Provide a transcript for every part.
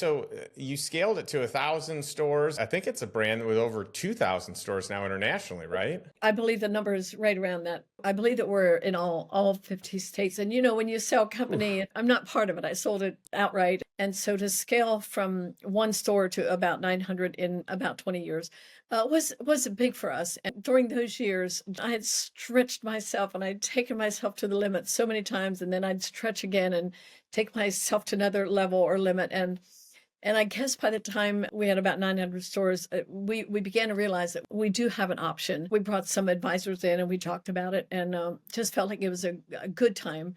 So you scaled it to 1,000 stores. I think it's a brand with over 2,000 stores now internationally, right? I believe the number is right around that. I believe that we're in all 50 states. And when you sell a Oof. company, I'm not part of it. I sold it outright. And so to scale from one store to about 900 in about 20 years was big for us. And during those years, I had stretched myself and I'd taken myself to the limit so many times, and then I'd stretch again and take myself to another level or limit. And I guess by the time we had about 900 stores, we began to realize that we do have an option. We brought some advisors in and we talked about it, and just felt like it was a good time.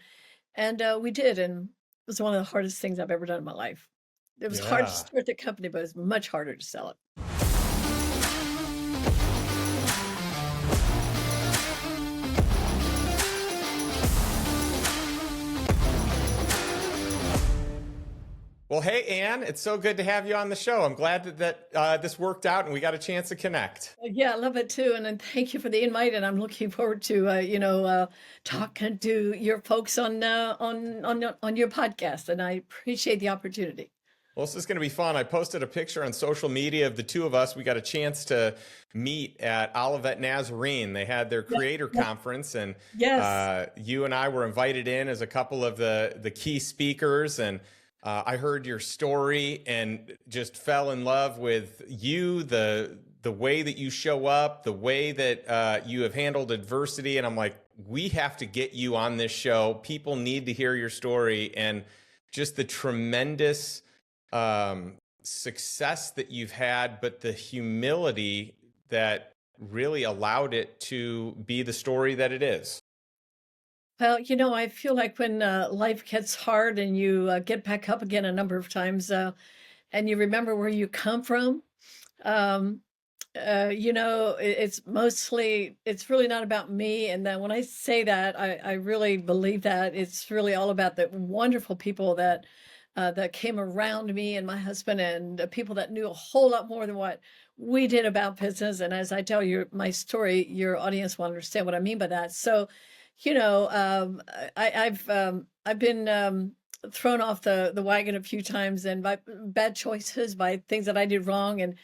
And we did. And it was one of the hardest things I've ever done in my life. It was hard to Yeah. start the company, but it was much harder to sell it. Well, hey, Ann, it's so good to have you on the show. I'm glad that this worked out and we got a chance to connect. Yeah, I love it too. And then thank you for the invite. And I'm looking forward to, talking to your folks on your podcast. And I appreciate the opportunity. Well, this is going to be fun. I posted a picture on social media of the two of us. We got a chance to meet at Olivet Nazarene. They had their Yeah, creator yeah, conference, and yes. you and I were invited in as a couple of the key speakers. And I heard your story and just fell in love with you, the way that you show up, the way that you have handled adversity. And I'm like, we have to get you on this show. People need to hear your story and just the tremendous success that you've had, but the humility that really allowed it to be the story that it is. Well, I feel like when life gets hard and you get back up again a number of times, and you remember where you come from, um, it's really not about me. And then when I say that, I really believe that it's really all about the wonderful people that came around me and my husband, and people that knew a whole lot more than what we did about business. And as I tell you my story, your audience will understand what I mean by that. So, I've been thrown off the wagon a few times, and by bad choices, by things that I did wrong, and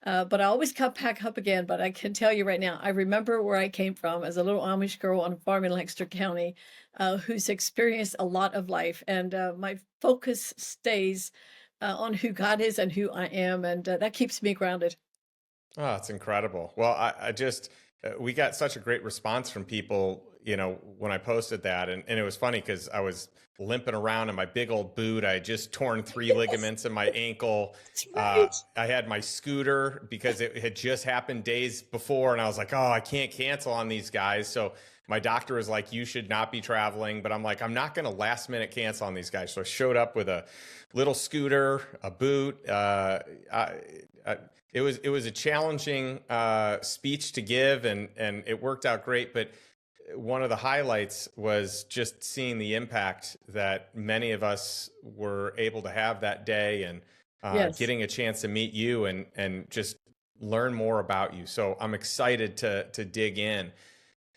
but I always got back up again. But I can tell you right now, I remember where I came from as a little Amish girl on a farm in Lancaster County, who's experienced a lot of life, and my focus stays on who God is and who I am, and that keeps me grounded. Oh, it's incredible. Well, I just, we got such a great response from people, when I posted that. And it was funny because I was limping around in my big old boot. I had just torn three Yes, ligaments in my ankle. that's right. I had my scooter because it had just happened days before. And I was like, oh, I can't cancel on these guys. So my doctor was like, you should not be traveling. But I'm like, I'm not going to last minute cancel on these guys. So I showed up with a little scooter, a boot. I, it was a challenging speech to give, and it worked out great. But one of the highlights was just seeing the impact that many of us were able to have that day, and Yes. getting a chance to meet you and just learn more about you. So I'm excited to dig in,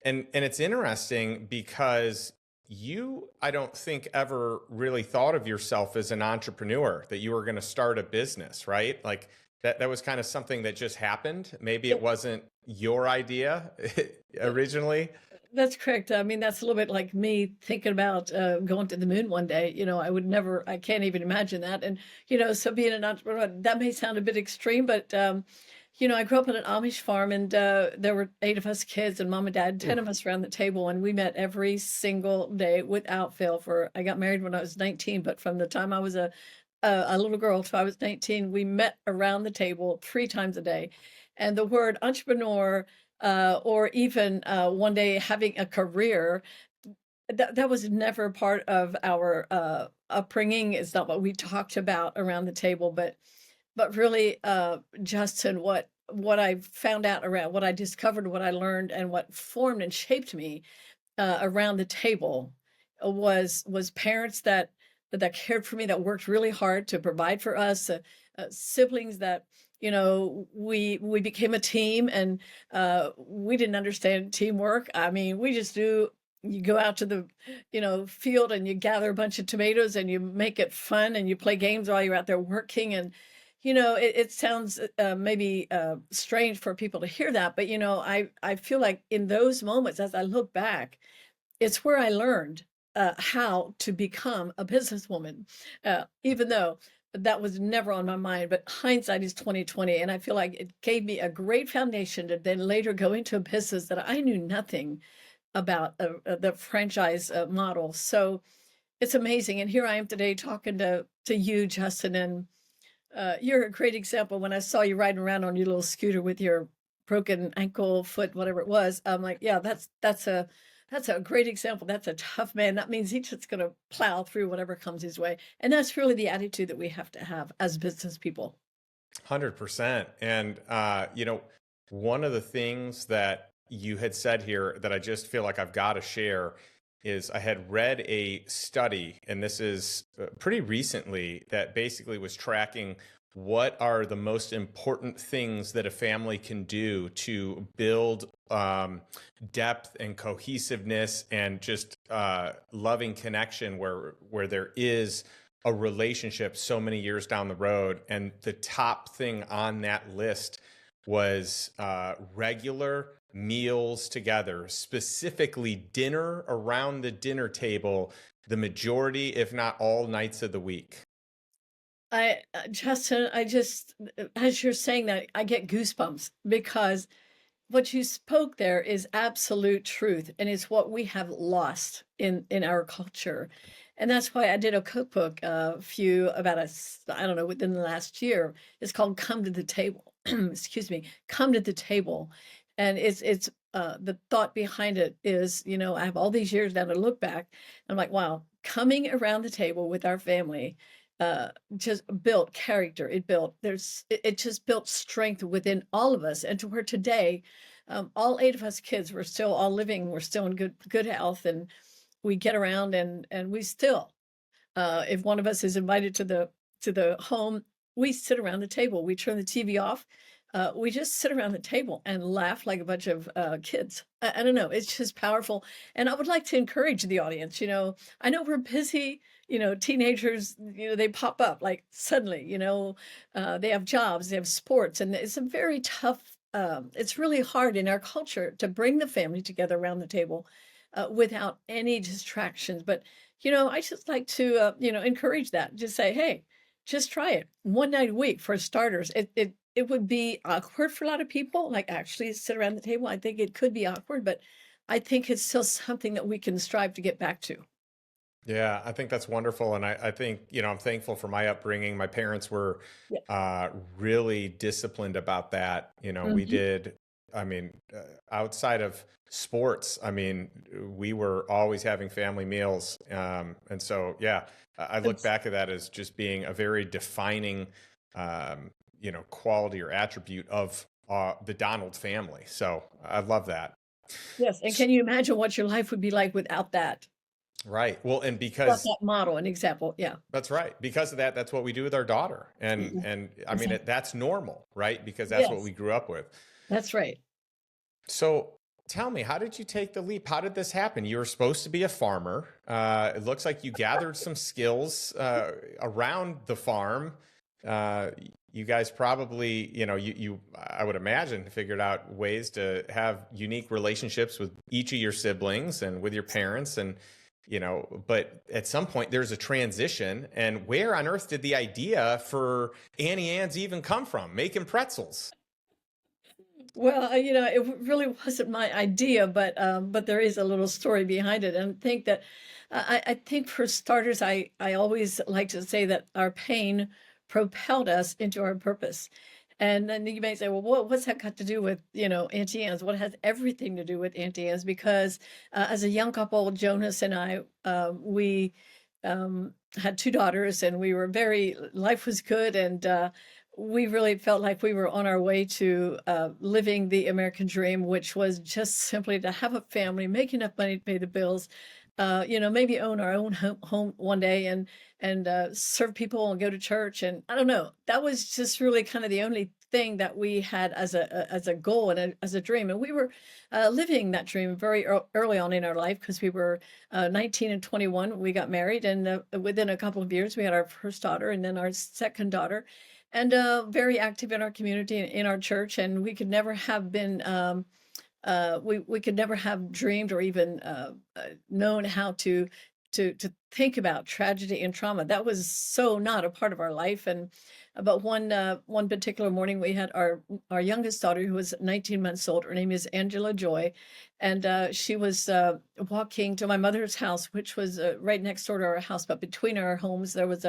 and it's interesting because you, I don't think, ever really thought of yourself as an entrepreneur, that you were going to start a business, right? Like that was kind of something that just happened. Maybe it wasn't your idea originally. That's correct. I mean, that's a little bit like me thinking about going to the moon one day. I can't even imagine that. And, so being an entrepreneur, that may sound a bit extreme, but, I grew up on an Amish farm, and there were 8 of us kids, and mom and dad, 10 Ooh. of us around the table. And we met every single day without fail. I got married when I was 19, but from the time I was a little girl till I was 19, we met around the table 3 times a day. And the word entrepreneur, or even one day having a career, that was never part of our upbringing. It's not what we talked about around the table, but really, Justin, what I found out around, what I discovered, what I learned, and what formed and shaped me around the table was parents that cared for me, that worked really hard to provide for us, siblings that we became a team, and we didn't understand teamwork. I mean, we just knew. you go out to the, field and you gather a bunch of tomatoes and you make it fun and you play games while you're out there working. And, it sounds maybe strange for people to hear that, but, I feel like in those moments, as I look back, it's where I learned how to become a businesswoman, even though that was never on my mind. But hindsight is 2020, and I feel like it gave me a great foundation to then later go into a business that I knew nothing about the franchise model. So it's amazing. And here I am today talking to you, Justin, and you're a great example. When I saw you riding around on your little scooter with your broken ankle, foot, whatever it was, I'm like, yeah, that's a great example. That's a tough man. That means he's just going to plow through whatever comes his way. And that's really the attitude that we have to have as business people. 100%. And, one of the things that you had said here that I just feel like I've got to share is I had read a study, and this is pretty recently, that basically was tracking what are the most important things that a family can do to build depth and cohesiveness and just loving connection where there is a relationship so many years down the road. And the top thing on that list was regular meals together, specifically dinner around the dinner table, the majority, if not all nights of the week. Justin, as you're saying that, I get goosebumps because what you spoke there is absolute truth, and it's what we have lost in our culture. And that's why I did a cookbook I don't know, within the last year. It's called Come to the Table. Excuse me, Come to the Table. And it's the thought behind it is, I have all these years now to look back. I'm like, wow, coming around the table with our family just built character. It just built strength within all of us. And to where today, all eight of us kids, we're still all living, we're still in good health, and we get around and we still, if one of us is invited to the home, we sit around the table. We turn the TV off. We just sit around the table and laugh like a bunch of kids. I don't know. It's just powerful. And I would like to encourage the audience. I know we're busy. Teenagers, they pop up like suddenly. They have jobs, they have sports, and it's a very tough. It's really hard in our culture to bring the family together around the table without any distractions. But I just like to encourage that. Just say, hey, just try it one night a week for starters. It would be awkward for a lot of people, like actually sit around the table. I think it could be awkward, but I think it's still something that we can strive to get back to. Yeah, I think that's wonderful. And I think, I'm thankful for my upbringing. My parents were Yeah. really disciplined about that. We Mhm. did, I mean, outside of sports, we were always having family meals. And so, yeah, I look It's back at that as just being a very defining, quality or attribute of the Donald family. So I love that. Yes, and can you imagine what your life would be like without that? Right. Well, and Without because that model and example, yeah. that's right. Because of that, that's what we do with our daughter. And Mhm. and Exactly. that's normal, right? Because that's what we Yes, grew up with. that's right. So tell me, how did you take the leap? How did this happen? You were supposed to be a farmer. It looks like you gathered some skills around the farm. Uh, you guys probably, I would imagine, figured out ways to have unique relationships with each of your siblings and with your parents. And, but at some point there's a transition. And where on earth did the idea for Annie Ann's even come from, making pretzels? Well, it really wasn't my idea, but there is a little story behind it, and I think that I think for starters, I always like to say that our pain propelled us into our purpose. And then you may say, well, what's that got to do with Auntie Anne's? What has everything to do with Auntie Anne's? Because as a young couple, Jonas and I, we had two daughters, and we were very life was good, and we really felt like we were on our way to living the American dream, which was just simply to have a family, make enough money to pay the bills, maybe own our own home one day, and serve people and go to church. And I don't know, that was just really kind of the only thing that we had as a goal and as a dream. And we were living that dream very early on in our life because we were 19 and 21 when we got married. And within a couple of years, we had our first daughter and then our second daughter. And very active in our community and in our church. And we could never have been we could never have dreamed or even known how to think about tragedy and trauma. That was so not a part of our life. And about one particular morning, we had our youngest daughter, who was 19 months old. Her name is Angela Joy, and she was walking to my mother's house, which was right next door to our house. But between our homes, there was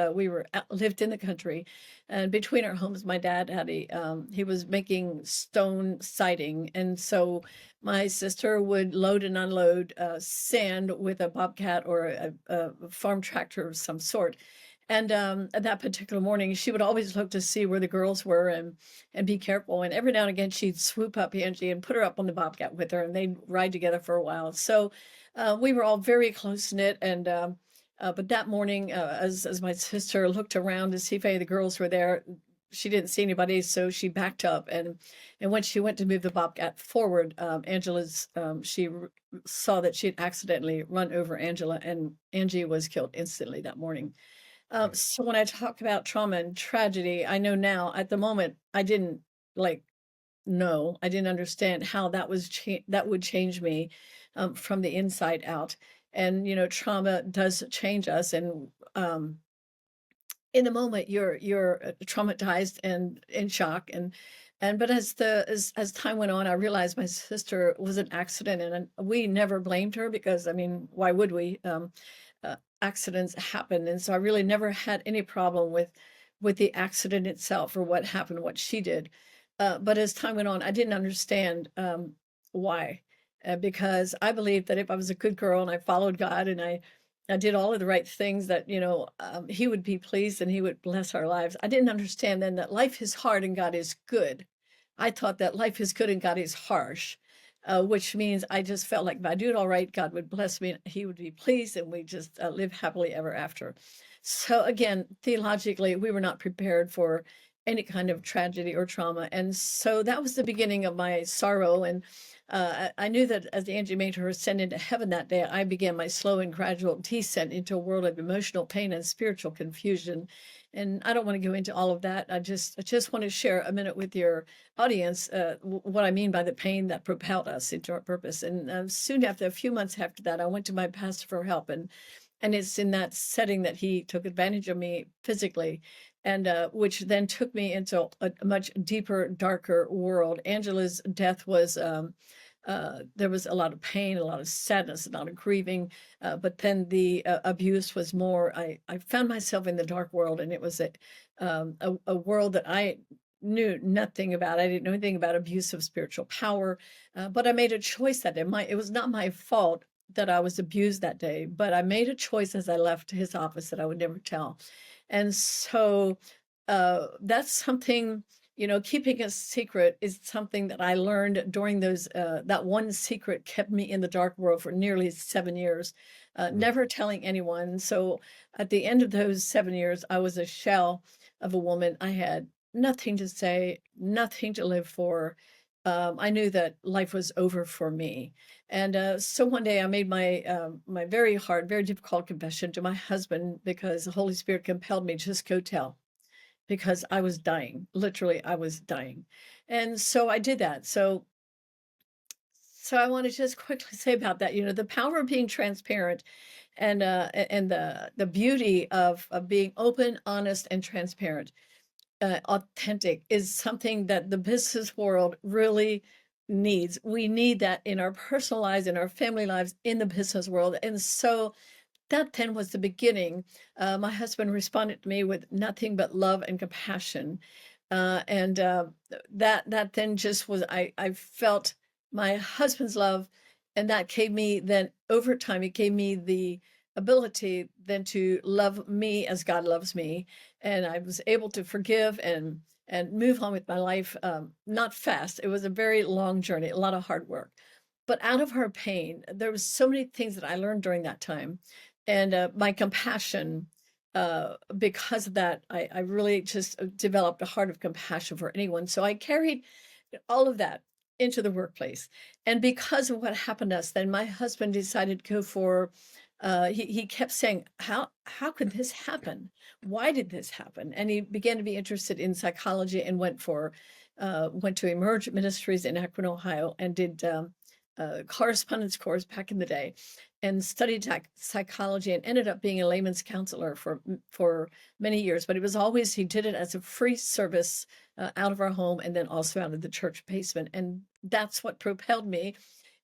lived in the country, and between our homes, my dad had he was making stone siding, and so my sister would load and unload sand with a bobcat or a farm tractor of some sort. And that particular morning, she would always look to see where the girls were and be careful. And every now and again, she'd swoop up Angie and put her up on the bobcat with her, and they'd ride together for a while. So we were all very close knit. And but that morning, as my sister looked around to see if any of the girls were there, she didn't see anybody, so she backed up. And when she went to move the bobcat forward, saw that she had accidentally run over Angela, and Angie was killed instantly that morning. Right. So when I talk about trauma and tragedy, I know now. At the moment, I didn't like know. I didn't understand how that would change me from the inside out. And trauma does change us. And in the moment, you're traumatized and in shock. And but as time went on, I realized my sister was an accident, and we never blamed her because, I mean, why would we? Accidents happen, and so I really never had any problem with the accident itself or what happened, what she did. But as time went on, I didn't understand why, because I believed that if I was a good girl and I followed God and I did all of the right things, that He would be pleased and He would bless our lives. I didn't understand then that life is hard and God is good. I thought that life is good and God is harsh, which means I just felt like if I do it all right, God would bless me, and He would be pleased, and we just live happily ever after. So again, theologically, we were not prepared for any kind of tragedy or trauma, and so that was the beginning of my sorrow. And I knew that as Angie made her ascent into heaven that day, I began my slow and gradual descent into a world of emotional pain and spiritual confusion. And I don't want to go into all of that. I just want to share a minute with your audience what I mean by the pain that propelled us into our purpose. And soon after, a few months after that, I went to my pastor for help, and it's in that setting that he took advantage of me physically, and which then took me into a much deeper, darker world. Angela's death was there was a lot of pain, a lot of sadness, a lot of grieving, but then the abuse was more. I found myself in the dark world, and it was a world that I knew nothing about. I didn't know anything about abuse of spiritual power, but I made a choice that day. It was not my fault that I was abused that day, but I made a choice as I left his office that I would never tell. And so that's something, keeping a secret is something that I learned during that one secret kept me in the dark world for nearly 7 years, Mm. never telling anyone. So at the end of those 7 years, I was a shell of a woman. I had nothing to say, nothing to live for. I knew that life was over for me. And so one day I made my very hard, very difficult confession to my husband because the Holy Spirit compelled me, just go tell, because I was dying. Literally, I was dying. And so I did that. So I want to just quickly say about that, the power of being transparent, and the beauty of being open, honest, and transparent, authentic, is something that the business world really needs. We need that in our personal lives, in our family lives, in the business world. And so that then was the beginning. My husband responded to me with nothing but love and compassion, and that then just was. I felt my husband's love, and that gave me then over time. It gave me the ability then to love me as God loves me, and I was able to forgive and move on with my life. Not fast. It was a very long journey, a lot of hard work. But out of her pain, there was so many things that I learned during that time, and my compassion. because of that, I really just developed a heart of compassion for anyone. So I carried all of that into the workplace. And because of what happened to us, then my husband decided to go for, he kept saying, how could this happen? Why did this happen? And he began to be interested in psychology and went to Emerge Ministries in Akron, Ohio, and did correspondence course back in the day, and studied psychology, and ended up being a layman's counselor for many years. But it was always, he did it as a free service out of our home, and then also out of the church basement. And that's what propelled me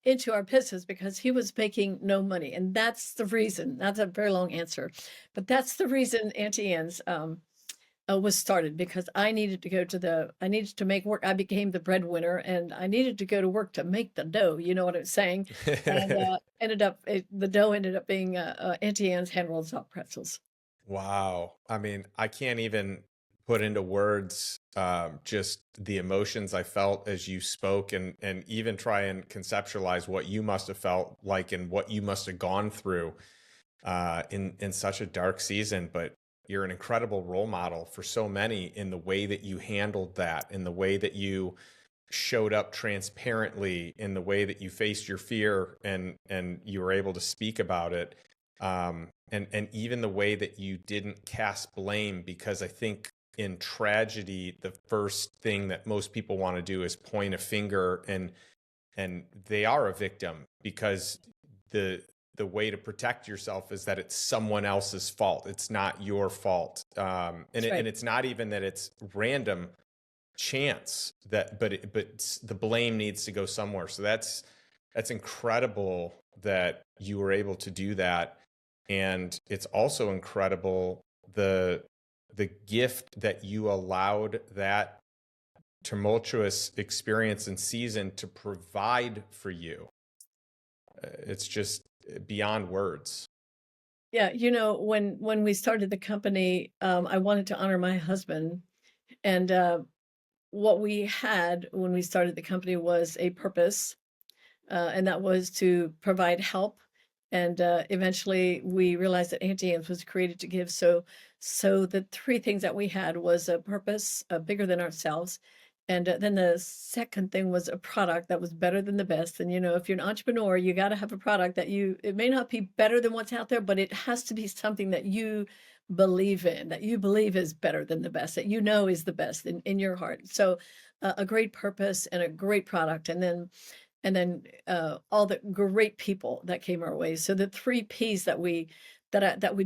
into our business, because he was making no money. And that's the reason. That's a very long answer, but that's the reason Auntie Anne's was started, because I needed to make work. I became the breadwinner, and I needed to go to work to make the dough. You know what I'm saying? And the dough ended up being Auntie Anne's hand rolled soft pretzels. Wow. I mean, I can't even put into words just the emotions I felt as you spoke, and even try and conceptualize what you must have felt like and what you must have gone through in such a dark season. But you're an incredible role model for so many in the way that you handled that, in the way that you showed up transparently, in the way that you faced your fear and you were able to speak about it. And even the way that you didn't cast blame, because I think in tragedy, the first thing that most people want to do is point a finger, and they are a victim, because the way to protect yourself is that it's someone else's fault. It's not your fault. That's right. And it's not even that it's random chance that, but the blame needs to go somewhere. So that's incredible that you were able to do that. And it's also incredible the gift that you allowed that tumultuous experience and season to provide for you. It's just beyond words. Yeah, when we started the company, I wanted to honor my husband, and what we had when we started the company was a purpose, and that was to provide help. And eventually, we realized that Auntie Anne's was created to give. So the three things that we had was a purpose bigger than ourselves, and then the second thing was a product that was better than the best. And if you're an entrepreneur, you got to have a product that it may not be better than what's out there, but it has to be something that you believe in, that you believe is better than the best, that is the best in your heart. So a great purpose and a great product, and then all the great people that came our way. So the three P's that we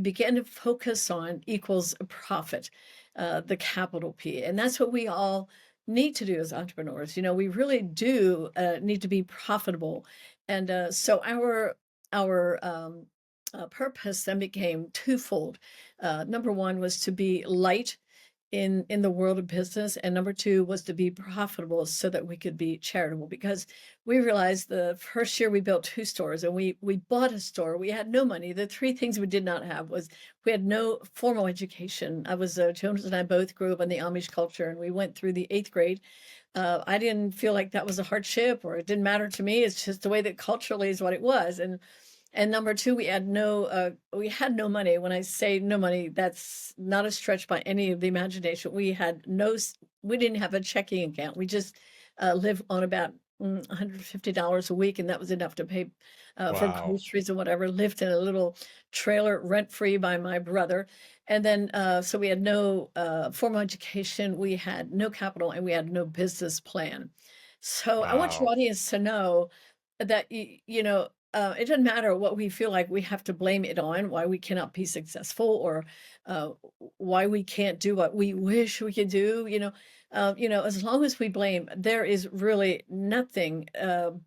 began to focus on equals a profit, the capital P, and that's what we all need to do as entrepreneurs. We really do need to be profitable, and so our purpose then became twofold. Number one was to be light in the world of business, and number two was to be profitable so that we could be charitable, because we realized the first year we built two stores, and we bought a store. We had no money. The three things we did not have was, we had no formal education. Jonas and I both grew up in the Amish culture, and we went through the 8th grade. I didn't feel like that was a hardship, or it didn't matter to me. It's just the way that culturally is what it was. And number two, we had no money. When I say no money, that's not a stretch by any of the imagination. We didn't have a checking account. We just lived on about $150 a week, and that was enough to pay for Wow. groceries and whatever. Lived in a little trailer, rent free, by my brother. And then, so we had no formal education, we had no capital, and we had no business plan. So I want your Wow. audience to know that it doesn't matter what we feel like we have to blame it on, why we cannot be successful, or uh, why we can't do what we wish we could do. As long as we blame, there is really nothing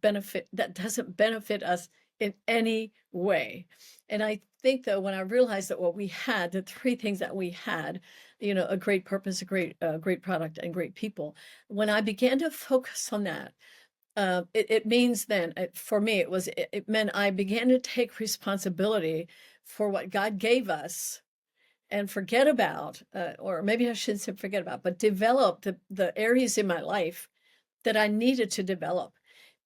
benefit that doesn't benefit us in any way. And I think, though, when I realized that what we had, the three things that we had, a great purpose, a great product, and great people, when I began to focus on that, it means then, for me, it meant I began to take responsibility for what God gave us, and forget about, or maybe I shouldn't say forget about, but develop the areas in my life that I needed to develop.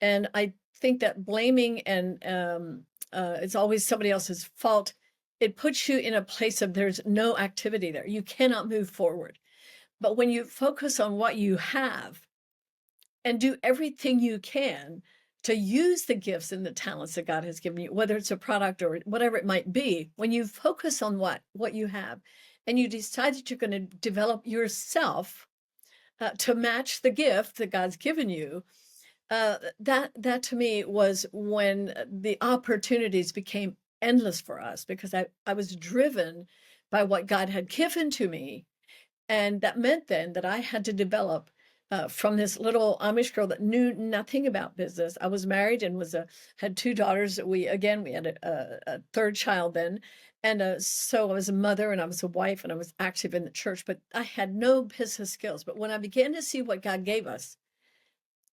And I think that blaming and it's always somebody else's fault it puts you in a place of there's no activity there. You cannot move forward. But when you focus on what you have and do everything you can to use the gifts and the talents that God has given you, whether it's a product or whatever it might be, when you focus on what you have and you decide that you're going to develop yourself to match the gift that God's given you, that to me was when the opportunities became endless for us, because I was driven by what God had given to me. And that meant then that I had to develop from this little Amish girl that knew nothing about business. I was married and had two daughters. We had a third child then. And so I was a mother and I was a wife and I was active in the church, but I had no business skills. But when I began to see what God gave us,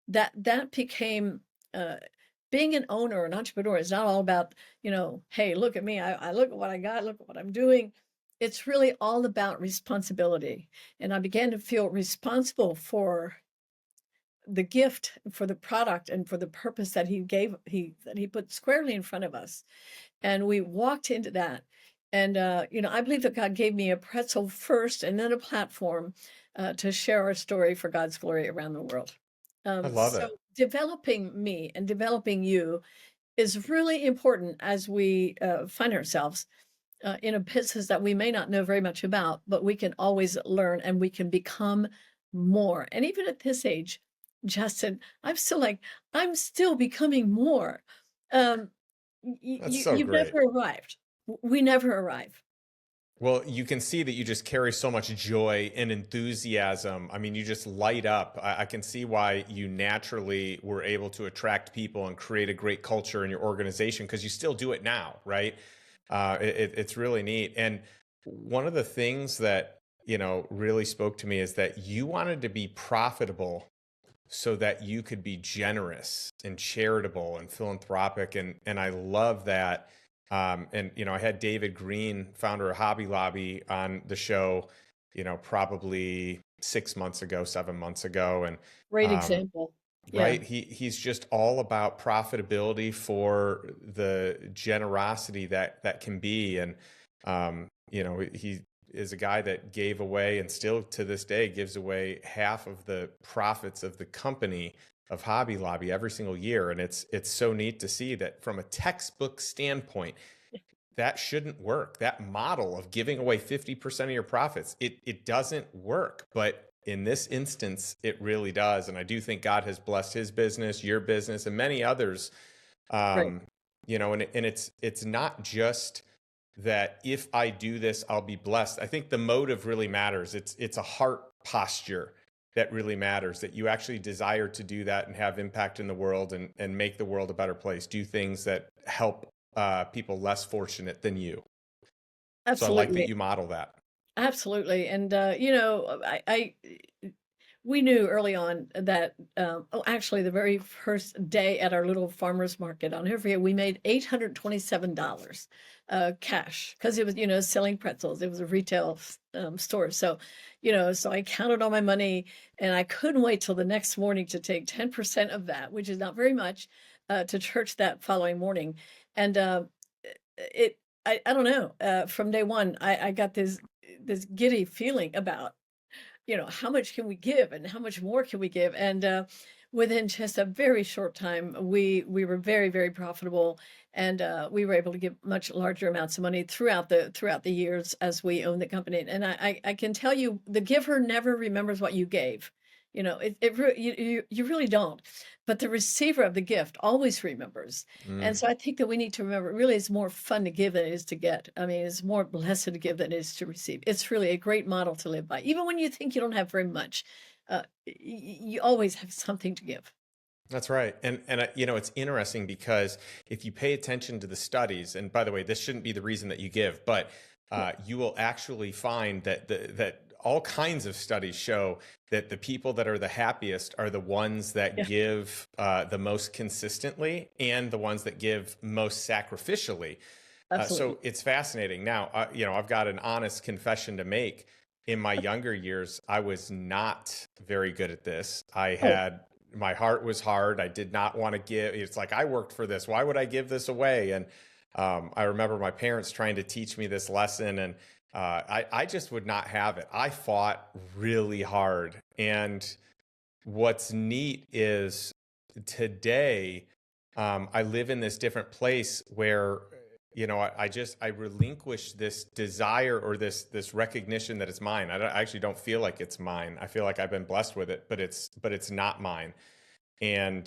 that became being an owner, an entrepreneur is not all about, hey, look at me. I look at what I got, look at what I'm doing. It's really all about responsibility. And I began to feel responsible for the gift, for the product, and for the purpose that that he put squarely in front of us. And we walked into that. And, I believe that God gave me a pretzel first and then a platform to share our story for God's glory around the world. I love So it. developing me and developing you is really important as we find ourselves in a business that we may not know very much about, but we can always learn and we can become more. And even at this age, Justin, I'm still becoming more. Um, That's so you've great. never arrived. We never arrive. Well, you can see that you just carry so much joy and enthusiasm. I mean, you just light up. I can see why you naturally were able to attract people and create a great culture in your organization, because you still do it now, right? It's really neat. And one of the things that, really spoke to me is that you wanted to be profitable so that you could be generous and charitable and philanthropic. And I love that. And I had David Green, founder of Hobby Lobby, on the show, probably 6 months ago, 7 months ago. And Great um, example. Yeah. right, he's just all about profitability for the generosity that can be. And he is a guy that gave away and still to this day gives away half of the profits of the company of Hobby Lobby every single year. And it's so neat to see that from a textbook standpoint, that shouldn't work. That model of giving away 50% of your profits, it doesn't work. But in this instance, it really does. And I do think God has blessed his business, your business, and many others. Right. Um, and it's not just that if I do this, I'll be blessed. I think the motive really matters. It's a heart posture that really matters, that you actually desire to do that and have impact in the world and make the world a better place, do things that help people less fortunate than you. So I like that Absolutely. you model that. Absolutely. And, we knew early on that, actually, the very first day at our little farmer's market on every year, we made $827 cash because it was, selling pretzels. It was a retail store. So, so I counted all my money and I couldn't wait till the next morning to take 10% of that, which is not very much, to church that following morning. And it, I don't know, from day one, I got this giddy feeling about, how much can we give and how much more can we give? And within just a very short time, we were very, very profitable, and we were able to give much larger amounts of money throughout the years as we owned the company. And I can tell you, the giver never remembers what you gave. You really don't. But the receiver of the gift always remembers. And Mm. so I think that we need to remember, really, it's more fun to give than it is to get. I mean, it's more blessed to give than it is to receive. It's really a great model to live by. Even when you think you don't have very much, you always have something to give. That's right. And it's interesting because if you pay attention to the studies, and by the way, this shouldn't be the reason that you give, but Yeah. you will actually find that all kinds of studies show that the people that are the happiest are the ones that Yeah. give the most consistently and the ones that give most sacrificially. Absolutely. So it's fascinating. Now, I've got an honest confession to make. In my younger years, I was not very good at this. Oh, My heart was hard. I did not want to give. It's like, I worked for this. Why would I give this away? And I remember my parents trying to teach me this lesson, and I just would not have it. I fought really hard. And what's neat is today, I live in this different place where, I relinquish this desire or this recognition that it's mine. I actually don't feel like it's mine. I feel like I've been blessed with it, but it's not mine. And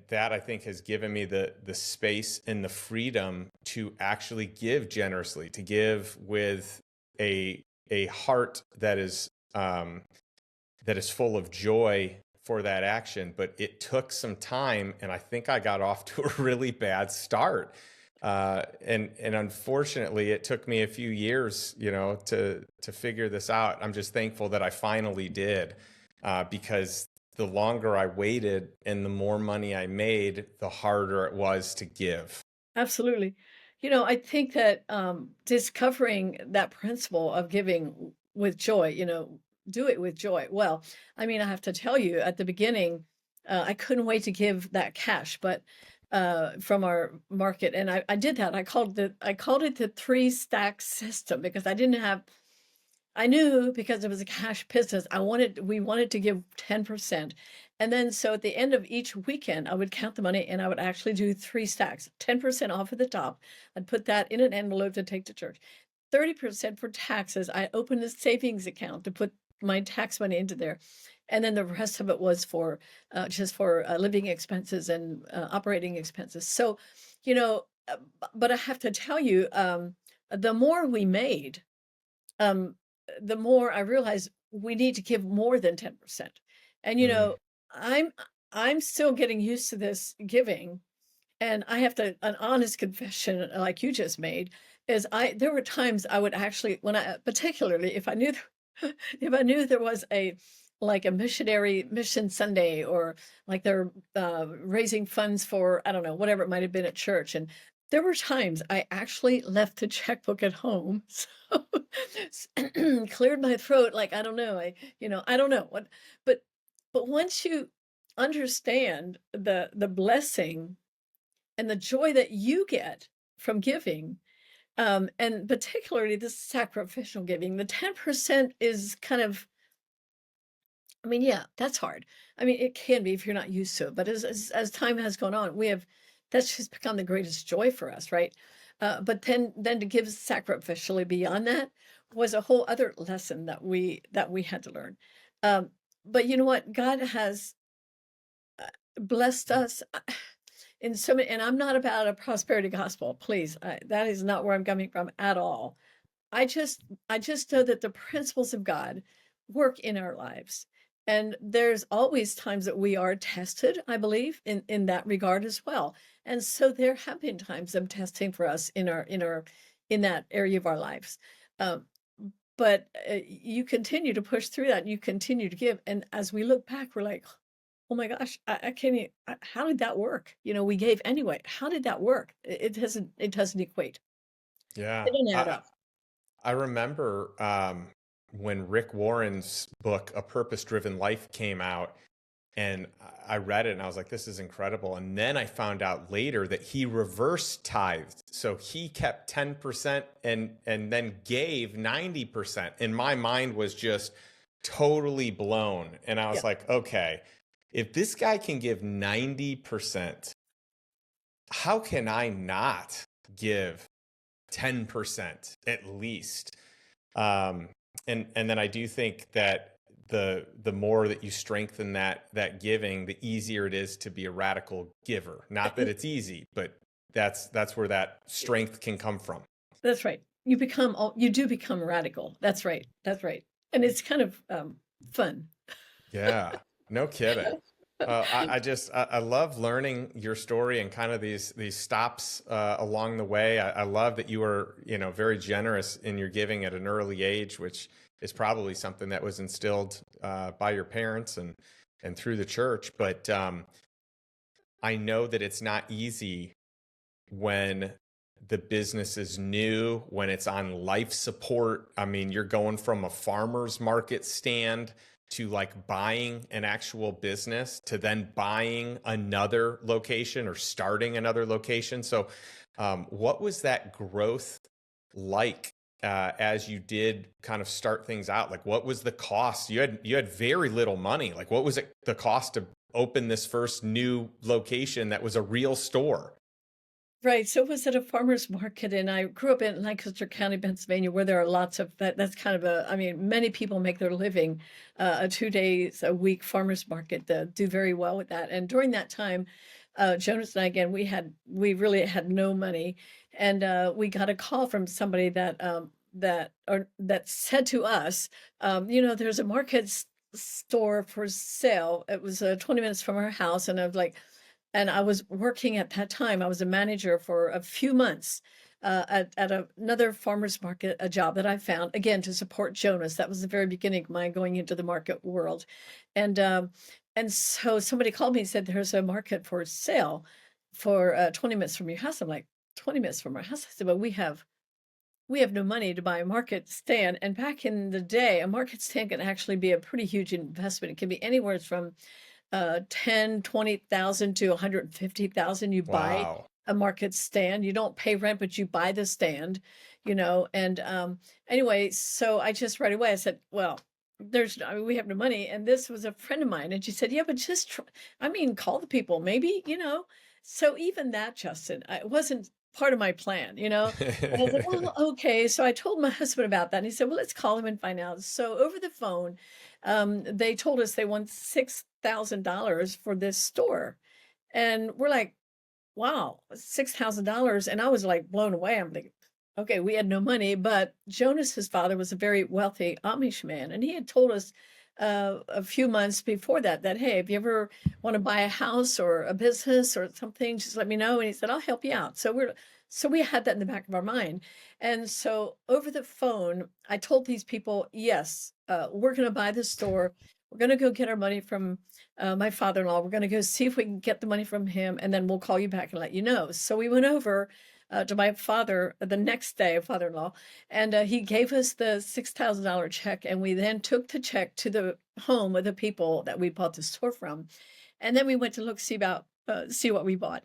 that, I think, has given me the space and the freedom to actually give generously, to give with a heart that is full of joy for that action. But it took some time, and I think I got off to a really bad start. And unfortunately, it took me a few years, to figure this out. I'm just thankful that I finally did, because the longer I waited and the more money I made, the harder it was to give. Absolutely. I think that discovering that principle of giving with joy, do it with joy. Well, I mean, I have to tell you, at the beginning, I couldn't wait to give that cash, but from our market, and I did that. I called it the three stack system because I knew, because it was a cash business, we wanted to give 10%. And then so at the end of each weekend, I would count the money and I would actually do three stacks, 10% off at the top. I'd put that in an envelope to take to church. 30% for taxes. I opened a savings account to put my tax money into there. And then the rest of it was for just for living expenses and operating expenses. So, but I have to tell you, the more we made, um, the more I realized we need to give more than 10%. And Mm. I'm I'm still getting used to this giving, and I have to an honest confession like you just made is I there were times I would actually when I particularly if I knew if I knew there was a like a missionary mission Sunday, or like they're raising funds for, I don't know, whatever it might have been at church. And there were times I actually left the checkbook at home. So cleared my throat. Like, I don't know. I don't know what, but, but once you understand the blessing and the joy that you get from giving, and particularly this sacrificial giving, the 10% is kind of, I mean, yeah, that's hard. I mean, it can be if you're not used to it, but as time has gone on, that's just become the greatest joy for us, right? But then to give sacrificially beyond that was a whole other lesson that we had to learn. Um, but you know what? God has blessed us in so many, and I'm not about a prosperity gospel, please. That is not where I'm coming from at all. I just know that the principles of God work in our lives. And there's always times that we are tested, I believe, in that regard as well. And so there have been times of testing for us in that area of our lives. Um, but you continue to push through that, and you continue to give. And as we look back, we're like, oh my gosh, I can't. How did that work? We gave anyway. How did that work? It doesn't equate. Yeah. It didn't add I, up. I remember when Rick Warren's book, A Purpose Driven Life, came out, and I read it and I was like, this is incredible. And then I found out later that he reverse tithed. So he kept 10% and then gave 90%. And my mind was just totally blown. And I Yeah. was like, okay, if this guy can give 90%, how can I not give 10% at least? Um, and then I do think that the more that you strengthen that giving, the easier it is to be a radical giver. Not that it's easy, but that's where that strength can come from. That's right. You do become radical. That's right. That's right. And it's kind of fun. Yeah, no kidding. I love learning your story and kind of these stops along the way. I love that you were, very generous in your giving at an early age, which is probably something that was instilled by your parents and through the church. But I know that it's not easy when the business is new, when it's on life support. I mean, you're going from a farmer's market stand to like buying an actual business to then buying another location or starting another location. So What was that growth like as you did kind of start things out? Like, what was the cost? You had very little money. Like, what was it the cost to open this first new location that was a real store? Right. So it was at a farmer's market, and I grew up in Lancaster County, Pennsylvania, where there are lots of that. That's kind of a, I mean, many people make their living a 2 days a week farmer's market, do very well with that. And during that time, Jonas and I, again, we really had no money. And we got a call from somebody that said to us, there's a store for sale. It was 20 minutes from our house. And I was like, and I was working at that time. I was a manager for a few months at another farmer's market, a job that I found again to support Jonas. That was the very beginning of my going into the market world, and so somebody called me and said there's a market for sale for 20 minutes from your house. I'm like, 20 minutes from our house. I said, well, we have no money to buy a market stand. And back in the day, a market stand can actually be a pretty huge investment. It can be anywhere from 10, 20,000 to 150,000. You buy Wow. a market stand. You don't pay rent, but you buy the stand, and anyway, so I just right away I said, well, I mean, we have no money. And this was a friend of mine, and she said, yeah, but just I mean, call the people, maybe. So even that, Justin, it wasn't part of my plan. And I was like, well, okay. So I told my husband about that, and he said, well, let's call him and find out. So over the phone, they told us they want $6,000 for this store. And we're like, wow, $6,000. And I was like blown away. I'm like, okay, we had no money, but Jonas's father was a very wealthy Amish man. And he had told us a few months before that, hey, if you ever want to buy a house or a business or something, just let me know. And he said, I'll help you out. So we had that in the back of our mind. And so over the phone, I told these people, yes, we're going to buy the store. We're going to go get our money from my father-in-law. We're going to go see if we can get the money from him, and then we'll call you back and let you know. So we went over to my father the next day, father-in-law, and he gave us the $6,000 check, and we then took the check to the home of the people that we bought the store from, and then we went to see what we bought.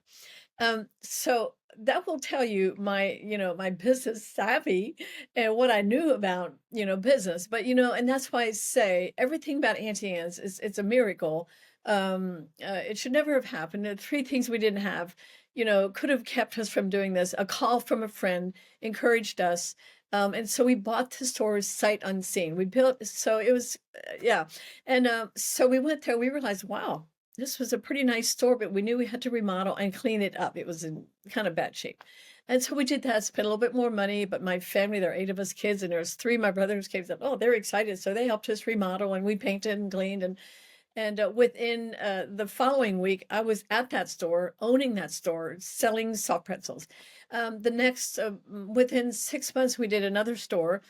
So that will tell you my business savvy and what I knew about, business. But, and that's why I say everything about Auntie Anne's it's a miracle. It should never have happened. The three things we didn't have, could have kept us from doing this. A call from a friend encouraged us. And so we bought the store sight unseen. We built, so it was, yeah. And so we went there, we realized, wow, this was a pretty nice store, but we knew we had to remodel and clean it up. It was in kind of bad shape. And so we did that, spent a little bit more money, but my family, there are 8 of us kids, and there's 3 of my brothers came up. Oh, they're excited. So they helped us remodel, and we painted and cleaned. And within the following week, I was at that store, owning that store, selling soft pretzels. Within 6 months, we did another store,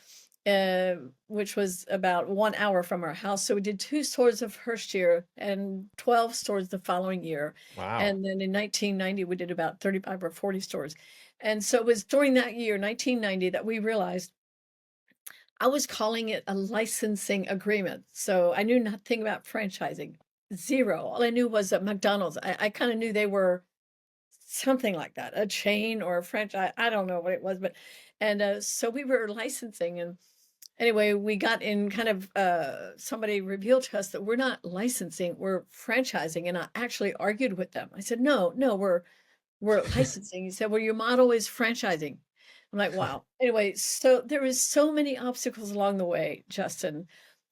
which was about 1 hour from our house. So we did 2 stores the first year and 12 stores the following year. Wow. And then in 1990, we did about 35 or 40 stores. And so it was during that year, 1990, that we realized I was calling it a licensing agreement. So I knew nothing about franchising, zero. All I knew was that McDonald's, I kind of knew they were something like that, a chain or a franchise. I don't know what it was, but, and so we were licensing. And anyway, we got in kind of, somebody revealed to us that we're not licensing, we're franchising. And I actually argued with them. I said, no, no, we're licensing. He said, well, your model is franchising. I'm like, wow. Anyway, so there was so many obstacles along the way, Justin,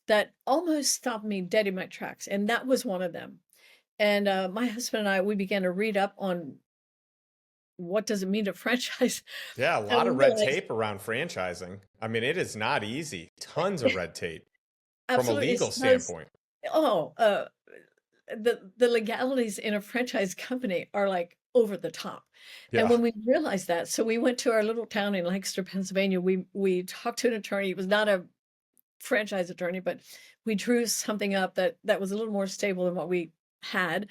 that almost stopped me dead in my tracks. And that was one of them. And my husband and I, we began to read up on what does it mean to franchise. Yeah, a And lot we of red realized, tape around franchising. I mean, it is not easy. Tons of red tape from a absolutely, legal because, standpoint. oh, the legalities in a franchise company are like over the top. And Yeah. when we realized that, so we went to our little town in Lancaster, Pennsylvania. We talked to an attorney. It was not a franchise attorney, but we drew something up that was a little more stable than what we had.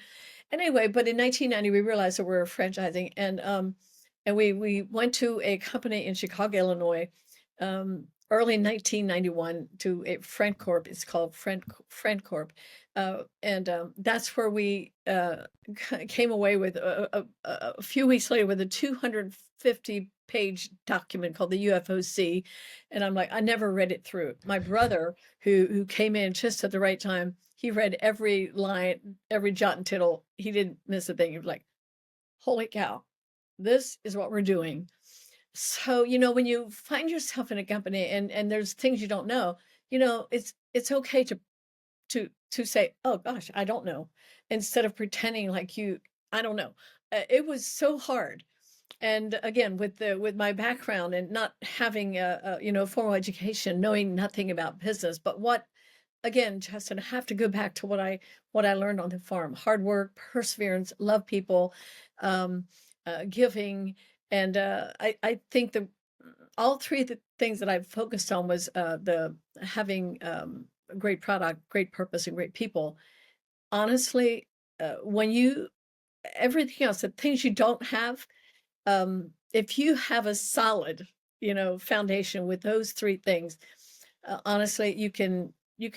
Anyway, but in 1990, we realized that we were franchising, and we went to a company in Chicago, Illinois, early 1991 to a Friend Corp. It's called Friend Corp, and that's where we came away with a few weeks later with a 250-page document called the UFOC, and I'm like, I never read it through. My brother, who came in just at the right time, he read every line, every jot and tittle. He didn't miss a thing. He was like, "Holy cow, this is what we're doing." So, when you find yourself in a company and there's things you don't know, it's okay to say, "Oh gosh, I don't know," instead of pretending like I don't know. It was so hard. And again, with my background and not having formal education, knowing nothing about business, but again, Justin, I have to go back to what I learned on the farm: hard work, perseverance, love people, um, giving, and I think all three of the things that I've focused on was the having a great product, great purpose, and great people. Honestly, when you everything else, the things you don't have, if you have a solid, foundation with those three things, honestly, you can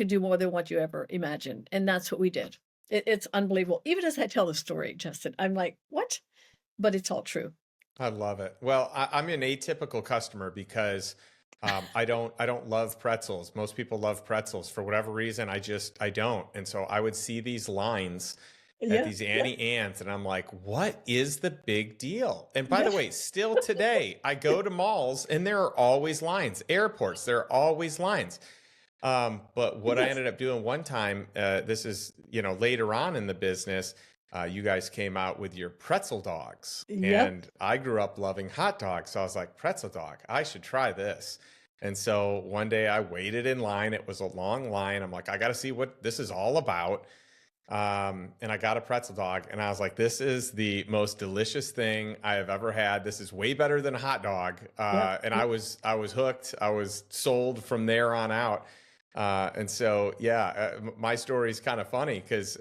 do more than what you ever imagined, and that's what we did. It's unbelievable. Even as I tell the story, Justin, I'm like, "What?" But it's all true. I love it. Well, I'm an atypical customer because I don't love pretzels. Most people love pretzels for whatever reason. I don't. And so I would see these lines at Yeah, these yeah, Annie Ann's, and I'm like, what is the big deal? And by the yeah. way, still today, I go to malls and there are always lines. Airports, there are always lines. But what I Yes, ended up doing one time, this is, later on in the business, you guys came out with your pretzel dogs. yep. And I grew up loving hot dogs. So I was like, pretzel dog, I should try this. And so one day I waited in line. It was a long line. I'm like, I got to see what this is all about. And I got a pretzel dog, and I was like, "This is the most delicious thing I have ever had. This is way better than a hot dog." Yep, And yep. I was hooked. I was sold from there on out. And so, yeah, my story is kind of funny because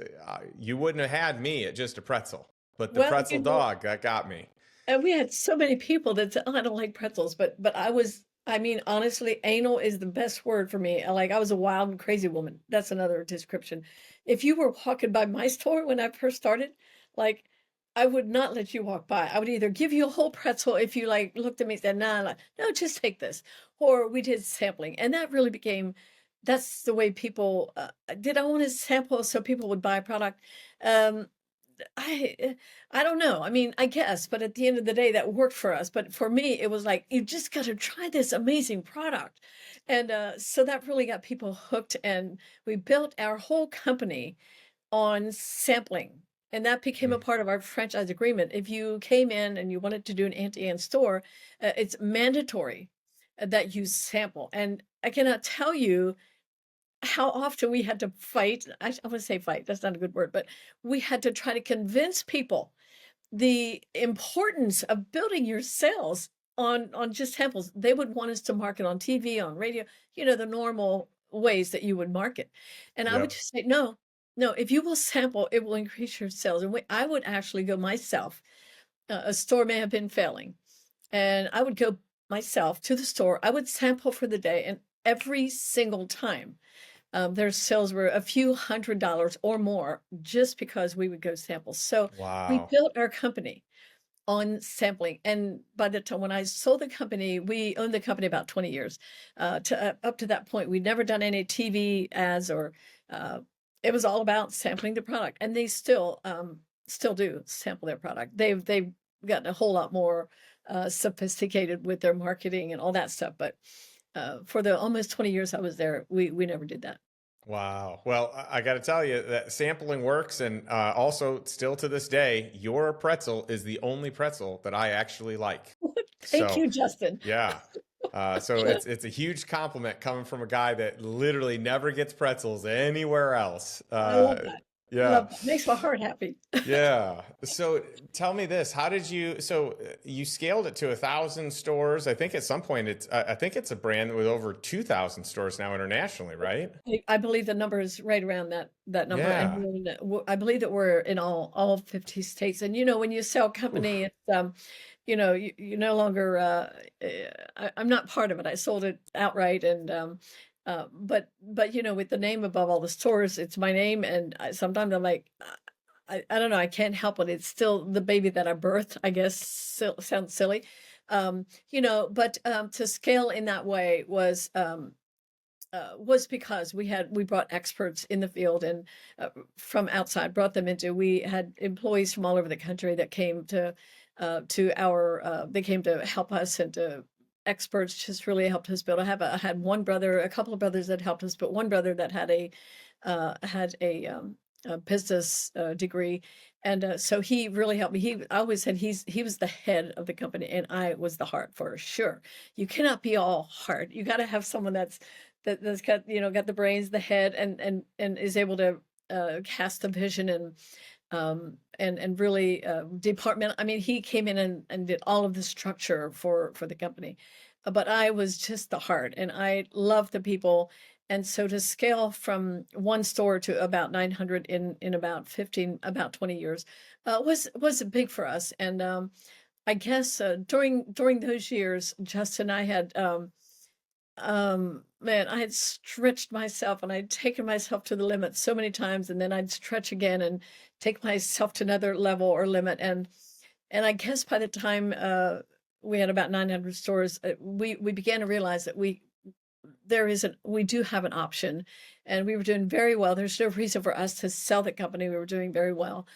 you wouldn't have had me at just a pretzel, but the Well, pretzel dog that got me. and we had so many people that said, "Oh, I don't like pretzels," but I mean, honestly, anal is the best word for me. Like, I was a wild and crazy woman. That's another description. If you were walking by my store when I first started, like, I would not let you walk by. I would either give you a whole pretzel if you, like, looked at me and said, "Nah, nah, no, just take this," or we did sampling, and that really became that's the way people, did I wanna sample so people would buy a product? Um, I don't know. I mean, I guess, but at the end of the day, that worked for us. But for me, it was like, you just got to try this amazing product. And so that really got people hooked. And we built our whole company on sampling. And that became a Mm. part of our franchise agreement. If you came in and you wanted to do an Auntie Anne store, it's mandatory that you sample. And I cannot tell you how often we had to fight. I want to say fight, that's not a good word, but we had to try to convince people the importance of building your sales on just samples. They would want us to market on TV, on radio, the normal ways that you would market. And I would Yep. just say, no, no, if you will sample, it will increase your sales. And I would actually go myself. A store may have been failing, and I would go myself to the store. I would sample for the day, and every single time their sales were a few $100s or more just because we would go sample. So we Wow. built our company on sampling. And by the time when I sold the company, we owned the company about 20 years. Up to that point, we'd never done any TV ads or uh, it was all about sampling the product. And they still do sample their product. They've gotten a whole lot more sophisticated with their marketing and all that stuff. But for the almost 20 years I was there, we never did that. Wow. Well, I got to tell you that sampling works. And also, still to this day, your pretzel is the only pretzel that I actually like. Thank So, you, Justin. yeah. So it's a huge compliment coming from a guy that literally never gets pretzels anywhere else. I love that. Yeah. Love that. Makes my heart happy. Yeah. So tell me this, how did you, so you scaled it to 1,000 stores. I think at some point I think it's a brand with over 2,000 stores now internationally, right? I believe the number is right around that number, and Yeah. I believe that we're in all 50 states. And when you sell company, Oof. it's you no longer, I'm not part of it. I sold it outright and, but, with the name above all the stores, it's my name. And sometimes I'm like, I don't know. I can't help it. It's still the baby that I birthed, I guess. Sounds silly. But to scale in that way was because we brought experts in the field and from outside, brought them into. We had employees from all over the country that came to our. They came to help us and to experts just really helped us build. I had one brother, a couple of brothers that helped us, but one brother that had a business degree, and so he really helped me. I always said he was the head of the company, and I was the heart for sure. You cannot be all heart. You got to have someone that's got got the brains, the head, and is able to cast the vision and really department. I mean, he came in and did all of the structure for the company, but I was just the heart, and I love the people. And so to scale from one store to about 900 in about 20 years was big for us. And I guess during those years, Justin, I had man, I had stretched myself and I'd taken myself to the limit so many times, and then I'd stretch again and take myself to another level or limit. And I guess by the time we had about 900 stores, we began to realize that we do have an option, and we were doing very well. There's no reason for us to sell the company. We were doing very well,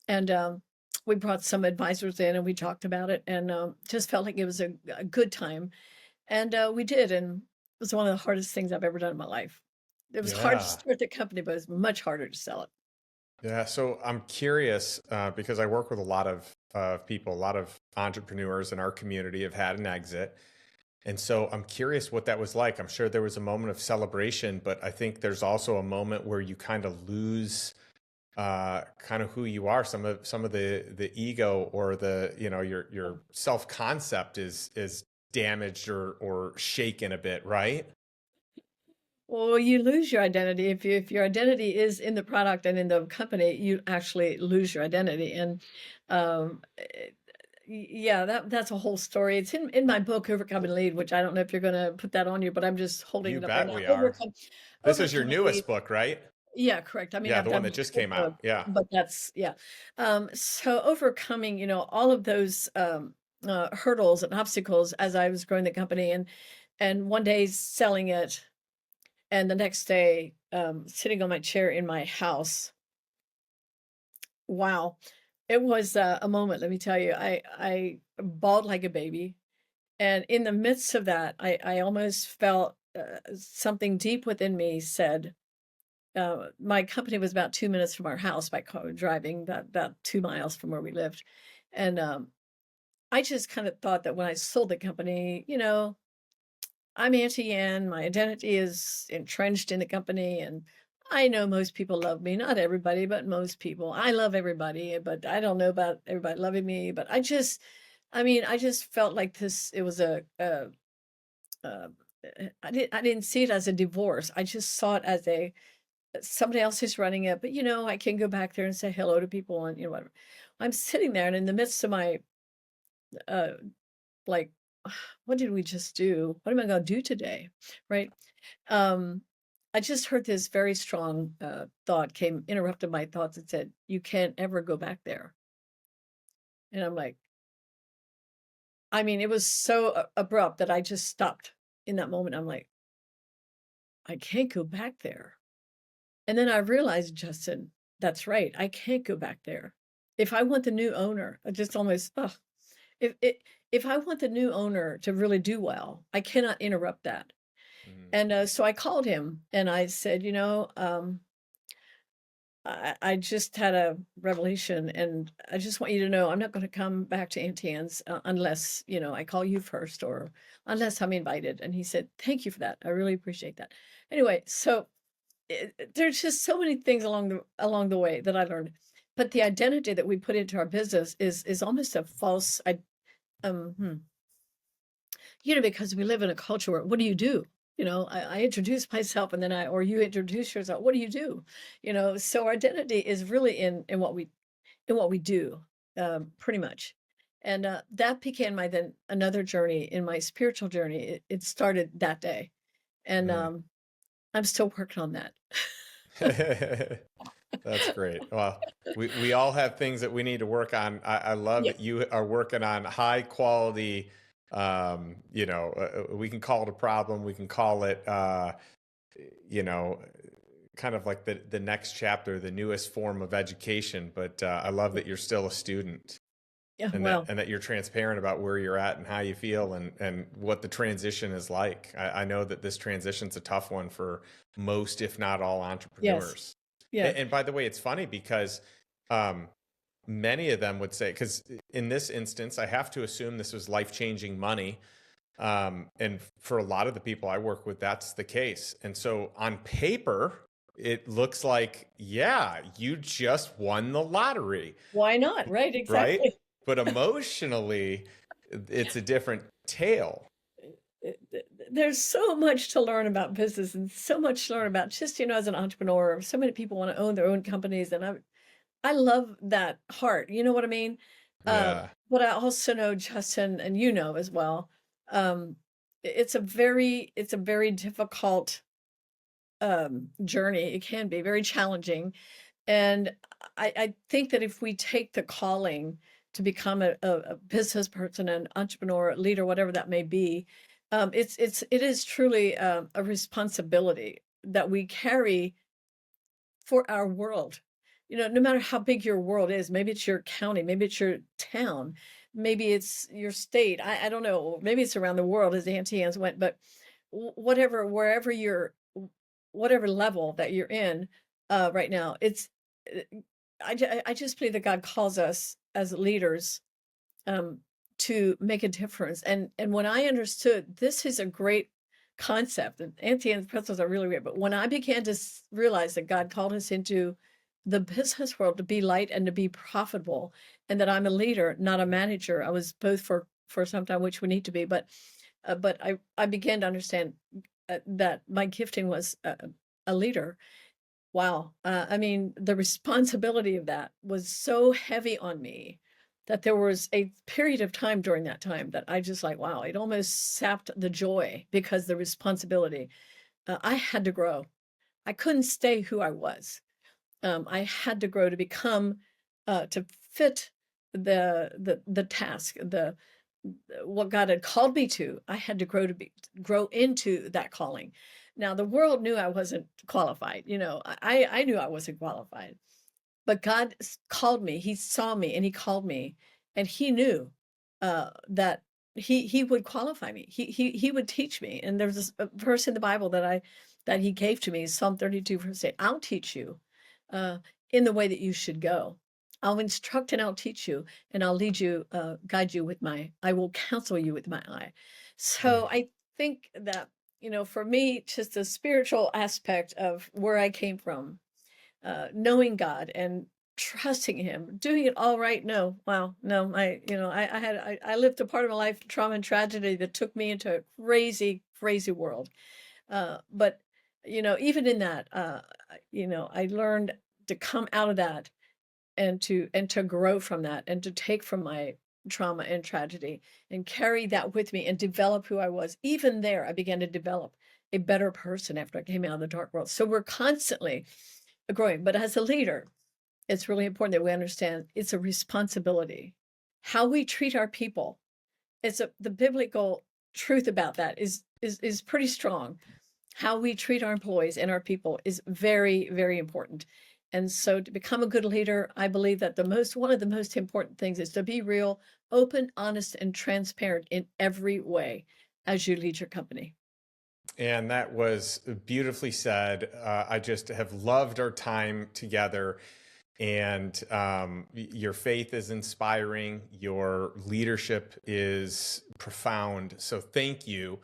and we brought some advisors in and we talked about it, and just felt like it was a good time, and we did, and it was one of the hardest things I've ever done in my life. It was hard to Yeah. start the company, but it was much harder to sell it. Yeah. So I'm curious because I work with a lot of people, a lot of entrepreneurs in our community have had an exit. And so I'm curious what that was like. I'm sure there was a moment of celebration, but I think there's also a moment where you kind of lose kind of who you are. Some of the ego or your self concept is damaged or shaken a bit, right? Well, you lose your identity if your identity is in the product and in the company, you actually lose your identity. And yeah, that's a whole story. It's in my book, Overcome and Lead, which I don't know if you're going to put that on you, but I'm just holding You it up right bet now. we are. This is your Overcome and Lead. newest book, right? Yeah, correct. I mean, Yeah, I've the one done that just multiple came out. books, Yeah. but that's yeah. So overcoming, all of those hurdles and obstacles as I was growing the company, and one day selling it, and the next day sitting on my chair in my house. Wow, it was a moment. Let me tell you, I bawled like a baby, and in the midst of that, I almost felt something deep within me said. My company was about 2 minutes from our house by car driving, about 2 miles from where we lived, and, I just kinda thought that when I sold the company, I'm Auntie Anne, my identity is entrenched in the company, and I know most people love me, not everybody, but most people. I love everybody, but I don't know about everybody loving me, but I just felt like this it was uh, I didn't see it as a divorce, I just saw it as a somebody else is running it, but, I can go back there and say hello to people and, whatever. I'm sitting there and in the midst of my, uh, like, what did we just do? What am I gonna do today? Right? Um, I just heard this very strong, thought interrupted my thoughts and said, "You can't ever go back there." And I'm like, I mean, it was so abrupt that I just stopped in that moment. I'm like, "I can't go back there." And then I realized, Justin, that's right. I can't go back there. If I want the new owner, I just almost, if it, if I want the new owner to really do well, I cannot interrupt that. Mhm. And so I called him and I said, I just had a revelation, and I just want you to know I'm not going to come back to Aunt Anne's unless I call you first, or unless I'm invited. And he said, "Thank you for that. I really appreciate that." Anyway, so there's just so many things along the way that I learned, but the identity that we put into our business is almost a false. Um, hmm, because we live in a culture where what do you do? I introduce myself, and then or you introduce yourself. What do you do? So our identity is really in what we do, pretty much. And that began my then another journey in my spiritual journey. It started that day, and Mm. I'm still working on that. That's great. Well, we all have things that we need to work on. I love Yeah. that you are working on high quality. We can call it a problem. We can call it, you know, kind of like the next chapter, the newest form of education. But I love that you're still a student, Yeah. and Well, that you're transparent about where you're at and how you feel, and what the transition is like. I know that this transition's a tough one for most, if not all, yes. entrepreneurs. Yes. And by the way, it's funny because um, many of them would say, because in this instance, I have to assume this was life changing money. And for a lot of the people I work with, that's the case. And so on paper, it looks like, yeah, you just won the lottery, Why not? Right. right? Exactly. But emotionally, it's a different tale. There's so much to learn about business and so much to learn about just, as an entrepreneur. So many people want to own their own companies, and I love that heart. You know what I mean? Yeah. But I also know, Justin, and you know as well, um, it's a very difficult journey. It can be very challenging, and I think that if we take the calling to become a business person, an entrepreneur, leader, whatever that may be, it is truly a responsibility that we carry for our world. No matter how big your world is, maybe it's your county, maybe it's your town, maybe it's your state. I don't know. Maybe it's around the world, as Auntie Anne's went, but whatever, wherever whatever level that you're in right now, uh, I just believe that God calls us as leaders um, to make a difference. And when I understood this is a great concept, and Auntie Anne's pretzels are really great, but when I began to realize that God called us into the business world to be light and to be profitable, and that I'm a leader, not a manager. I was both for some time, which we need to be, but I began to understand that my gifting was a leader. Wow. I mean, the responsibility of that was so heavy on me that there was a period of time during that time that I just like, wow, it almost sapped the joy because the responsibility. I had to grow. I couldn't stay who I was. I had to grow to become, to fit the task, what God had called me to. I had to grow into that calling. Now the world knew I wasn't qualified. I knew I wasn't qualified, but God called me. He saw me and he called me, and he knew that he would qualify me. He would teach me. And there's a verse in the Bible that he gave to me, Psalm 32 verse 8. I'll teach you uh, in the way that you should go. I'll instruct and I'll teach you, and I'll lead you, guide you with I will counsel you with my eye. So I think that, for me, just the spiritual aspect of where I came from, knowing God and trusting Him, doing it all right. No, wow, no, I lived a part of my life, trauma and tragedy, that took me into a crazy, crazy world. But even in that, I learned to come out of that and to grow from that and to take from my trauma and tragedy and carry that with me and develop who I was. Even there, I began to develop a better person after I came out of the dark world. So we're constantly growing. But as a leader, it's really important that we understand it's a responsibility. How we treat our people, the biblical truth about that is pretty strong. How we treat our employees and our people is very, very important. And so to become a good leader, I believe that one of the most important things is to be real, open, honest, and transparent in every way as you lead your company. And that was beautifully said. I just have loved our time together. And your faith is inspiring. Your leadership is profound. So thank you.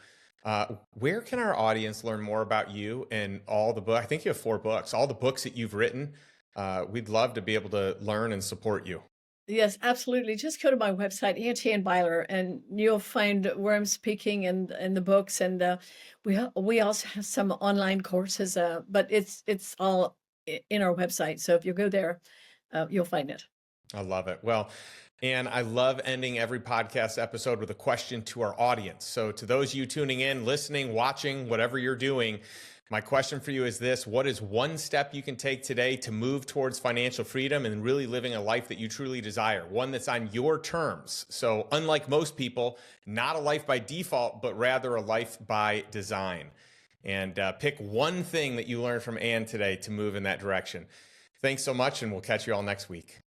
Where can our audience learn more about you and all the books? I think you have 4 books, all the books that you've written. We'd love to be able to learn and support you. Yes, absolutely. Just go to my website, Auntie Anne Byler, and you'll find where I'm speaking and the books. And we also have some online courses, but it's all in our website. So if you go there, you'll find it. I love it. Well, And I love ending every podcast episode with a question to our audience. So to those of you tuning in, listening, watching, whatever you're doing, my question for you is this: what is one step you can take today to move towards financial freedom and really living a life that you truly desire? One that's on your terms. So unlike most people, not a life by default, but rather a life by design. And pick one thing that you learned from Ann today to move in that direction. Thanks so much, and we'll catch you all next week.